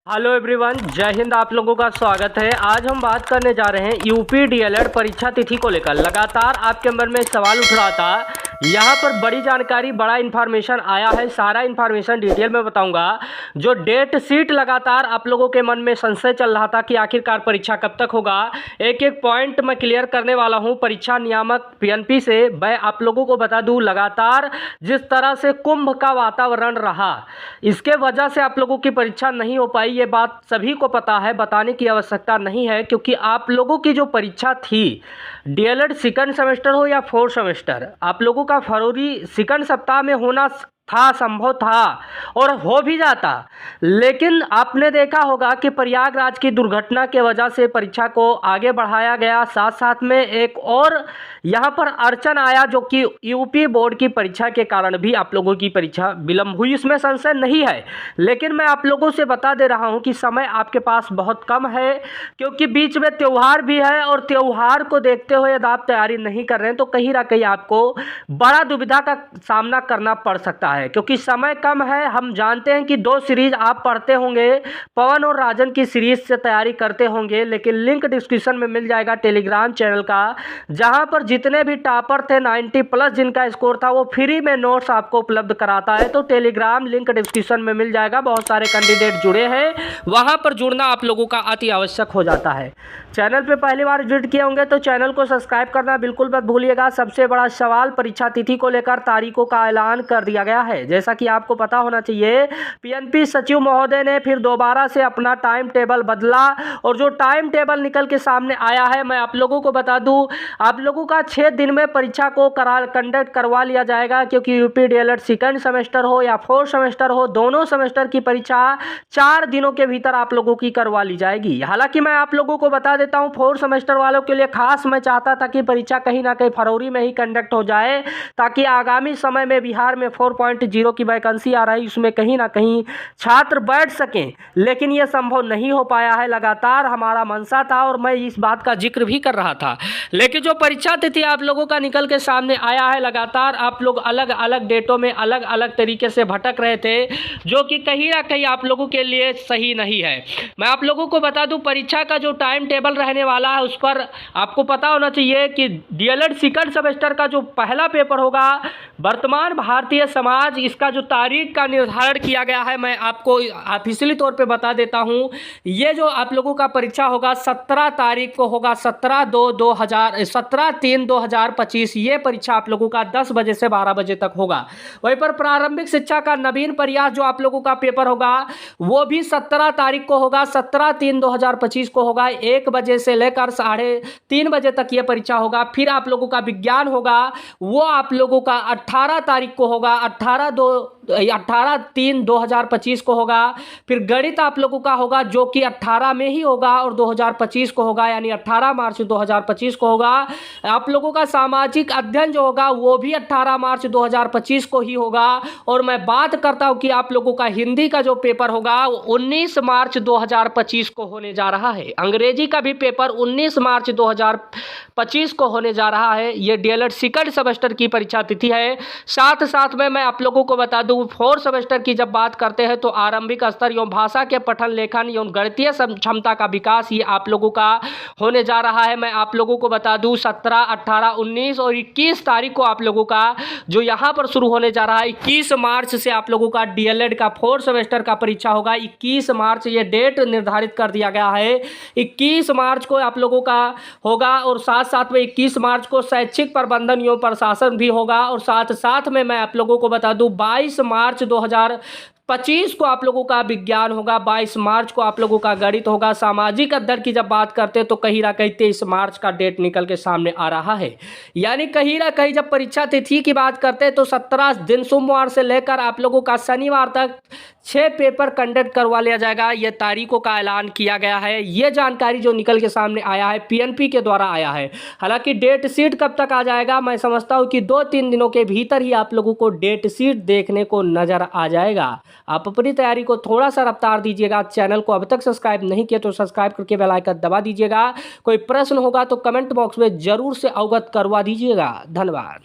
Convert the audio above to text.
Hello everyone, जय हिंद। आप लोगों का स्वागत है। आज हम बात करने जा रहे हैं यूपी डीएलएड परीक्षा तिथि को लेकर। लगातार आपके मन में सवाल उठ रहा था, यहाँ पर बड़ी जानकारी, बड़ा इन्फॉर्मेशन आया है। सारा इन्फॉर्मेशन डिटेल में बताऊंगा। जो डेट शीट, लगातार आप लोगों के मन में संशय चल रहा था कि आखिरकार परीक्षा कब तक होगा, एक एक पॉइंट मैं क्लियर करने वाला हूँ परीक्षा नियामक पीएनपी से। मैं आप लोगों को बता दूँ, लगातार जिस तरह से कुंभ का वातावरण रहा, इसके वजह से आप लोगों की परीक्षा नहीं हो पाई। ये बात सभी को पता है, बताने की आवश्यकता नहीं है, क्योंकि आप लोगों की जो परीक्षा थी, डीएलएड सेकंड सेमेस्टर हो या फोर्थ सेमेस्टर, आप लोगों का फरवरी सेकंड सप्ताह में होना था, संभव था और हो भी जाता। लेकिन आपने देखा होगा कि प्रयागराज की दुर्घटना के वजह से परीक्षा को आगे बढ़ाया गया। साथ साथ में एक और यहाँ पर अड़चन आया, जो कि यूपी बोर्ड की परीक्षा के कारण भी आप लोगों की परीक्षा विलंब हुई, इसमें संशय नहीं है। लेकिन मैं आप लोगों से बता दे रहा हूँ कि समय आपके पास बहुत कम है, क्योंकि बीच में त्यौहार भी है और त्यौहार को देखते हुए यदि आप तैयारी नहीं कर रहे हैं तो कहीं ना कहीं आपको बड़ा दुविधा का सामना करना पड़ सकता है, क्योंकि समय कम है। हम जानते हैं कि 2 सीरीज आप पढ़ते होंगे, पवन और राजन की सीरीज से तैयारी करते होंगे, लेकिन लिंक डिस्क्रिप्शन में मिल जाएगा टेलीग्राम चैनल का, जहां पर जितने भी टॉपर थे 90 प्लस जिनका स्कोर था, वो फ्री में नोट्स आपको उपलब्ध कराता है। तो टेलीग्राम लिंक डिस्क्रिप्शन में मिल जाएगा। बहुत सारे कैंडिडेट जुड़े हैं, वहां पर जुड़ना आप लोगों का अति आवश्यक हो जाता है। चैनल पे पहली बार विजिट किए होंगे तो चैनल को सब्सक्राइब करना बिल्कुल मत भूलिएगा। सबसे बड़ा सवाल, परीक्षा तिथि को लेकर तारीखों का ऐलान कर दिया गया है। जैसा कि आपको पता होना चाहिए, पीएनपी सचिव महोदय ने फिर दोबारा से अपना टाइम टेबल बदला, और जो टाइम टेबल निकल के सामने आया है, मैं आप लोगों को बता दूं, आप लोगों का 6 दिन में परीक्षा को कंडक्ट करवा लिया जाएगा, क्योंकि यूपी डीएलएड सेकंड सेमेस्टर हो या फोर्थ सेमेस्टर हो, दोनों सेमेस्टर की परीक्षा 4 दिनों के भीतर आप लोगों की करवा ली जाएगी। हालांकि मैं आप लोगों को बता देता हूं, फोर्थ सेमेस्टर वालों के लिए खास मैं चाहता था कि परीक्षा कहीं ना कहीं फरवरी में ही कंडक्ट हो जाए, ताकि आगामी समय में बिहार में 4.0 की वैकेंसी आ रही, उसमें कहीं ना कहीं छात्र बैठ सकें। लेकिन यह संभव नहीं हो पाया है। लगातार हमारा मंशा था और मैं इस बात का जिक्र भी कर रहा था। लेकिन जो परीक्षा तिथि आप लोगों का निकल के सामने आया है, लगातार आप लोग अलग अलग डेटों में अलग अलग तरीके से भटक रहे थे, जो कि कहीं ना कहीं आप लोगों के लिए सही नहीं है। मैं आप लोगों को बता दूं, परीक्षा का जो टाइम टेबल रहने वाला है, उस पर आपको पता होना चाहिए कि डीएलएड सेकंड सेमेस्टर का जो पहला पेपर होगा, वर्तमान भारतीय समाज, इसका जो तारीख का निर्धारण किया गया है, मैं आपको ऑफिशियली तौर पे बता देता हूं। ये जो आप लोगों का परीक्षा होगा 17 तारीख को होगा, 17/3/2025। ये परीक्षा आप लोगों का 10 बजे से 12 बजे तक होगा। वहीं पर प्रारंभिक शिक्षा का नवीन प्रयास जो आप लोगों का पेपर होगा, वो भी 17 तारीख को होगा, 17/3/2025 को होगा। 1 बजे से लेकर 3:30 बजे तक ये परीक्षा होगा। फिर आप लोगों का विज्ञान होगा, वो आप लोगों का 18 तारीख को होगा, 18/3/2025 को होगा। फिर गणित आप लोगों का होगा, जो कि 18 में ही होगा और 2025 को होगा, यानी 18 मार्च 2025 को होगा। आप लोगों का सामाजिक अध्ययन जो होगा, वो भी 18 मार्च 2025 को ही होगा। और मैं बात करता हूं कि आप लोगों का हिंदी का जो पेपर होगा, 19 मार्च 2025 को होने जा रहा है। अंग्रेजी का भी पेपर 19 मार्च 2025 को होने जा रहा है। ये डीएलएड सेकंड सेमेस्टर की परीक्षा तिथि है। साथ साथ में मैं आप लोगों को बता दूं, फोर्थ सेमेस्टर की जब बात करते हैं तो आरंभिक स्तर एवं भाषा के पठन लेखन एवं गणितीय क्षमता का विकास, ये आप लोगों का होने जा रहा है। मैं आप लोगों को बता दूं, 17, 18, 19 और 21 तारीख को आप लोगों का जो यहाँ पर शुरू होने जा रहा है, 21 मार्च से आप लोगों का डीएलएड का फोर्थ सेमेस्टर का परीक्षा होगा। 21 मार्च ये डेट निर्धारित कर दिया गया है। 21 मार्च को आप लोगों का होगा, और साथ साथ में 21 मार्च को शैक्षिक प्रबंधन एवं प्रशासन भी होगा। और साथ साथ में मैं आप लोगों को बता दूं, 22 मार्च 2025 को आप लोगों का विज्ञान होगा, 22 मार्च को आप लोगों का गणित होगा। सामाजिक अध्ययन की जब बात करते हैं तो कहीं ना कहीं 23 मार्च का डेट निकल के सामने आ रहा है। यानी कहीं ना कहीं जब परीक्षा तिथि की बात करते हैं तो 17 दिन सोमवार से लेकर आप लोगों का शनिवार तक 6 पेपर कंडक्ट करवा लिया जाएगा। ये तारीखों का ऐलान किया गया है। ये जानकारी जो निकल के सामने आया है, पीएनपी के द्वारा आया है। हालांकि डेट शीट कब तक आ जाएगा, मैं समझता हूं कि 2-3 दिनों के भीतर ही आप लोगों को डेट शीट देखने को नजर आ जाएगा। आप अपनी तैयारी को थोड़ा सा रफ्तार दीजिएगा। चैनल को अब तक सब्सक्राइब नहीं किया तो सब्सक्राइब करके बेल आइकन दबा दीजिएगा। कोई प्रश्न होगा तो कमेंट बॉक्स में जरूर से अवगत करवा दीजिएगा। धन्यवाद।